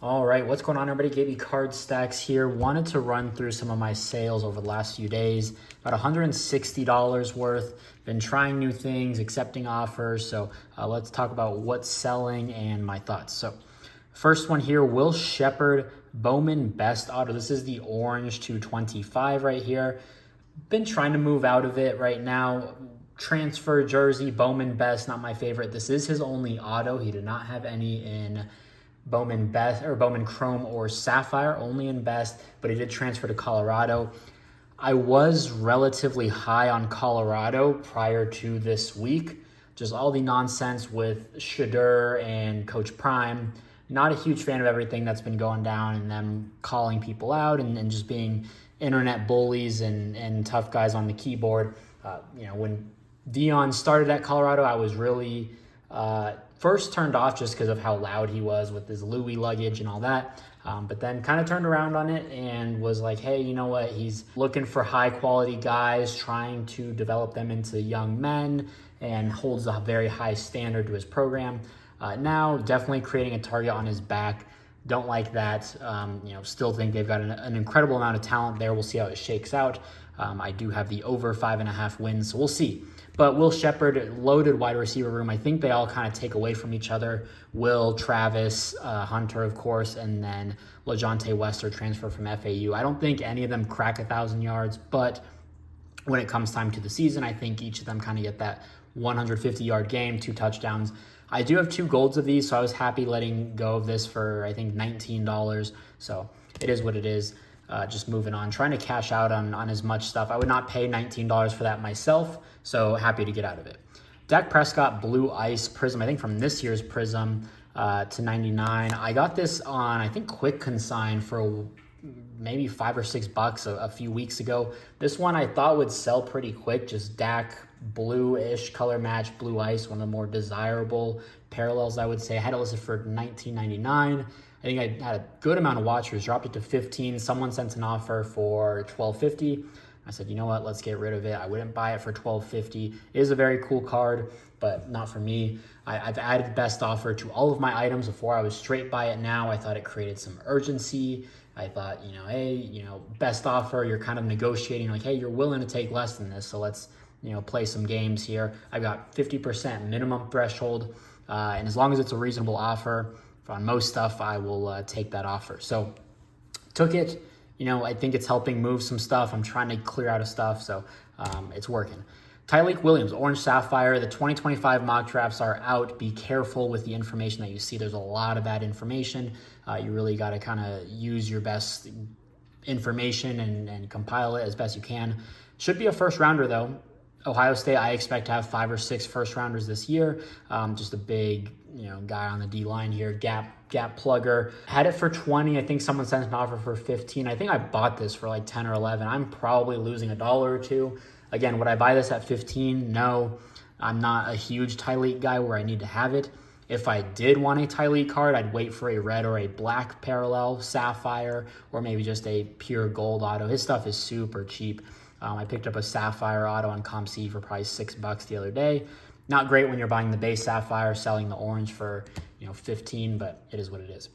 All right, what's going on, everybody? Gaby Card Stacks here. Wanted to run through some of my sales over the last few days. About $160 worth. Been trying new things, accepting offers. So let's talk about what's selling and my thoughts. So first one here, Will Shepard Bowman Best Auto. This is the orange 225 right here. Been trying to move out of it right now. Transfer jersey, Bowman Best, not my favorite. This is his only auto. He did not have any in Bowman Best or Bowman Chrome or Sapphire, only in Best, but he did transfer to Colorado. I was relatively high on Colorado prior to this week. Just all the nonsense with Shepard and Coach Prime. Not a huge fan of everything that's been going down and them calling people out and just being internet bullies and tough guys on the keyboard. When Dion started at Colorado, I was really first turned off just because of how loud he was with his Louis luggage and all that. But then kind of turned around on it and was like, hey, you know what? He's looking for high quality guys, trying to develop them into young men and holds a very high standard to his program. Now, definitely creating a target on his back. Don't like that. Still think they've got an incredible amount of talent there. We'll see how it shakes out. I do have the over 5.5 wins, so we'll see. But Will Shepard, loaded wide receiver room. I think they all kind of take away from each other. Will, Travis, Hunter, of course, and then LaJohntay Wester transfer from FAU. I don't think any of them crack 1,000 yards, but when it comes time to the season, I think each of them kind of get that 150-yard game, 2 touchdowns. I do have 2 golds of these, so I was happy letting go of this for, I think, $19. So it is what it is. Just moving on, trying to cash out on as much stuff. I would not pay $19 for that myself, so happy to get out of it. Dak Prescott Blue Ice Prism, I think from this year's Prism to 99. I got this on, I think, Quick Consign for maybe $5 or $6 a few weeks ago. This one I thought would sell pretty quick, just Dak blue-ish color match, Blue Ice, one of the more desirable parallels, I would say. I had it listed for $19.99. I think I had a good amount of watchers, dropped it to 15. Someone sent an offer for $12.50. I said, you know what, let's get rid of it. I wouldn't buy it for $12.50. It is a very cool card, but not for me. I've added best offer to all of my items. Before I was straight by it now. I thought it created some urgency. I thought, hey, best offer, you're kind of negotiating like, hey, you're willing to take less than this, so let's, play some games here. I've got 50% minimum threshold, and as long as it's a reasonable offer, on most stuff, I will take that offer. So took it. I think it's helping move some stuff. I'm trying to clear out of stuff, so it's working. Tyleik Williams, Orange Sapphire. The 2025 mock drafts are out. Be careful with the information that you see. There's a lot of bad information. You really got to kind of use your best information and compile it as best you can. Should be a first rounder, though. Ohio State, I expect to have 5 or 6 first rounders this year. Just a big, guy on the D line here. Gap plugger. Had it for 20. I think someone sent an offer for 15. I think I bought this for like 10 or 11. I'm probably losing $1 or $2. Again, would I buy this at 15? No. I'm not a huge Tyleik guy where I need to have it. If I did want a Tyleik card, I'd wait for a red or a black parallel, sapphire, or maybe just a pure gold auto. His stuff is super cheap. I picked up a Sapphire auto on ComC for probably $6 the other day. Not great when you're buying the base Sapphire, selling the orange for 15, but it is what it is.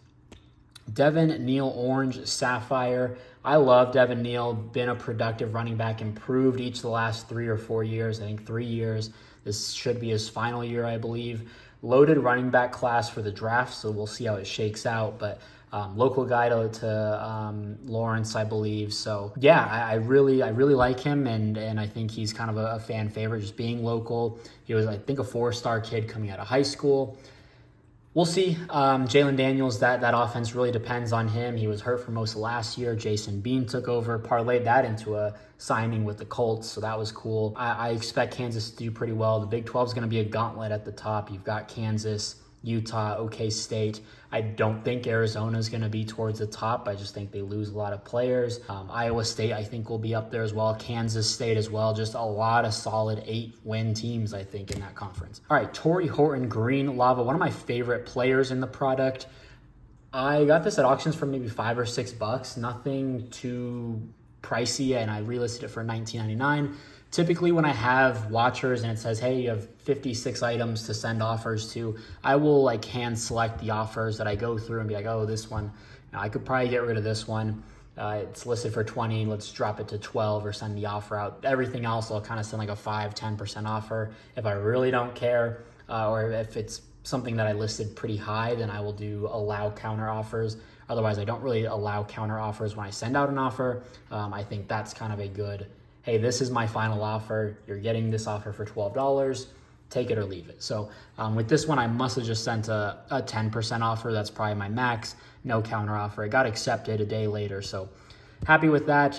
Devon Neal Orange Sapphire. I love Devon Neal. Been a productive running back, improved each of the last 3 or 4 years. I think 3 years. This should be his final year, I believe. Loaded running back class for the draft, so we'll see how it shakes out. But local guy to Lawrence, I believe. So yeah, I really like him, and I think he's kind of a fan favorite, just being local. He was, I think, a 4-star kid coming out of high school. We'll see. Jalen Daniels, that offense really depends on him. He was hurt for most of last year. Jason Bean took over, parlayed that into a signing with the Colts, so that was cool. I expect Kansas to do pretty well. The Big 12 is going to be a gauntlet at the top. You've got Kansas, Utah, OK State. I don't think Arizona is going to be towards the top. I just think they lose a lot of players. Iowa State, I think, will be up there as well. Kansas State as well. Just a lot of solid 8-win teams, I think, in that conference. All right, Tory Horton, Green Lava, one of my favorite players in the product. I got this at auctions for maybe $5 or $6. Nothing too pricey, and I relisted it for $19.99. Typically when I have watchers and it says, hey, you have 56 items to send offers to, I will like hand select the offers that I go through and be like, oh, this one, I could probably get rid of this one. It's listed for 20, let's drop it to 12 or send the offer out. Everything else, I'll kind of send like a 5-10% offer. If I really don't care, or if it's something that I listed pretty high, then I will do allow counter offers. Otherwise, I don't really allow counter offers when I send out an offer. I think that's kind of a good, hey, this is my final offer. You're getting this offer for $12. Take it or leave it. So with this one, I must have just sent a 10% offer. That's probably my max. No counter offer. It got accepted a day later. So happy with that.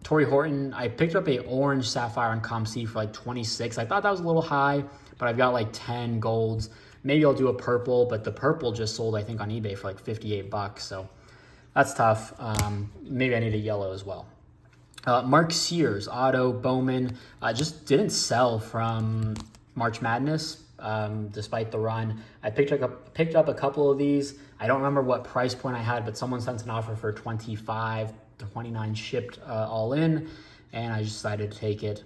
Tory Horton, I picked up a orange sapphire on ComC for like 26. I thought that was a little high, but I've got like 10 golds. Maybe I'll do a purple, but the purple just sold, I think, on eBay for like 58 bucks. So that's tough. Maybe I need a yellow as well. Mark Sears, auto Bowman, just didn't sell from March Madness despite the run. I picked up a couple of these. I don't remember what price point I had, but someone sent an offer for 25 to 29 shipped all in, and I just decided to take it.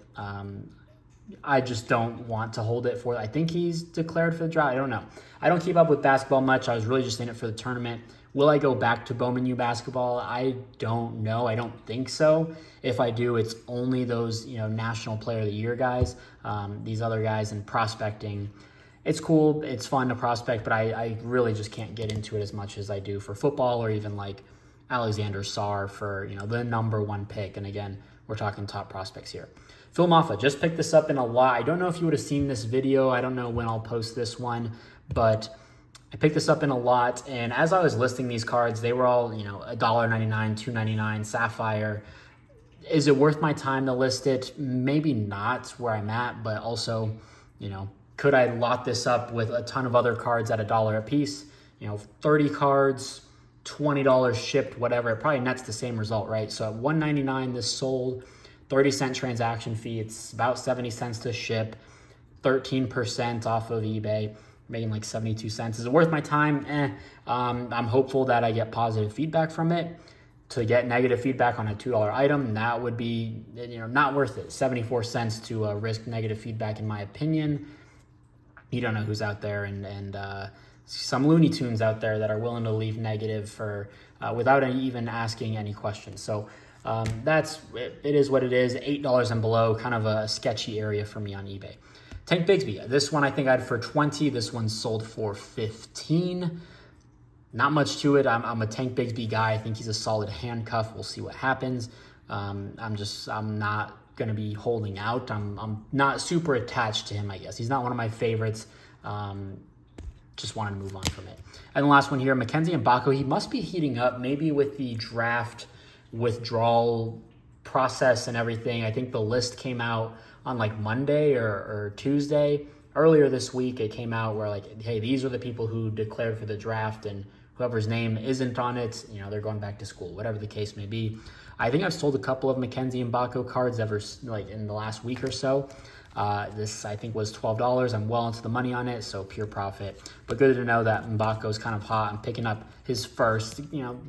I just don't want to hold it for, I think he's declared for the draft. I don't know. I don't keep up with basketball much. I was really just in it for the tournament. Will I go back to Bowman U basketball? I don't know. I don't think so. If I do, it's only those, National Player of the Year guys. These other guys in prospecting, it's cool. It's fun to prospect, but I really just can't get into it as much as I do for football or even like Alexander Sarr for, the number one pick. And again, we're talking top prospects here. Phil Mafa, just picked this up in a lot. I don't know if you would have seen this video. I don't know when I'll post this one, but I picked this up in a lot. And as I was listing these cards, they were all, $1.99, $2.99, Sapphire. Is it worth my time to list it? Maybe not where I'm at, but also, could I lot this up with a ton of other cards at $1 a piece? 30 cards, $20 shipped, whatever. It probably nets the same result, right? So at $1.99, this sold. 30-cent transaction fee. It's about 70 cents to ship, 13% off of eBay, making like 72 cents. Is it worth my time? I'm hopeful that I get positive feedback from it. To get negative feedback on a $2 item, that would be, not worth it. 74 cents to risk negative feedback, in my opinion. You don't know who's out there, and some Looney Tunes out there that are willing to leave negative for without even asking any questions. So it is what it is. $8 and below, kind of a sketchy area for me on eBay. Tank Bigsby, this one I think I had for 20. This one sold for 15. Not much to it. I'm a Tank Bigsby guy. I think he's a solid handcuff. We'll see what happens. I'm not going to be holding out. I'm not super attached to him, I guess. He's not one of my favorites. Just wanted to move on from it. And the last one here, Mackenzie Mbako. He must be heating up, maybe with the draft withdrawal process and everything. I think the list came out on like Monday or Tuesday. Earlier this week, it came out where like, hey, these are the people who declared for the draft, and whoever's name isn't on it, they're going back to school, whatever the case may be. I think I've sold a couple of Mackenzie Mbako cards in the last week or so. This I think was $12. I'm well into the money on it, so pure profit. But good to know that Mbako's kind of hot. I'm picking up his first.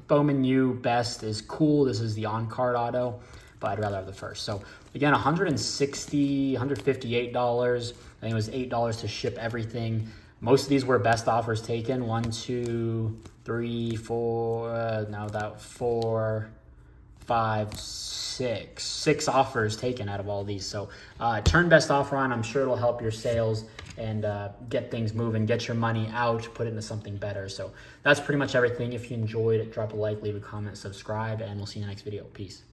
Bowman U best is cool. This is the on-card auto, but I'd rather have the first. So again, $158. I think it was $8 to ship everything. Most of these were best offers taken. 1, 2, 3, 4. No, that 4, 5, 6. 6 offers taken out of all these. So turn best offer on. I'm sure it'll help your sales and get things moving, get your money out, put it into something better. So that's pretty much everything. If you enjoyed it, drop a like, leave a comment, subscribe, and we'll see you in the next video. Peace.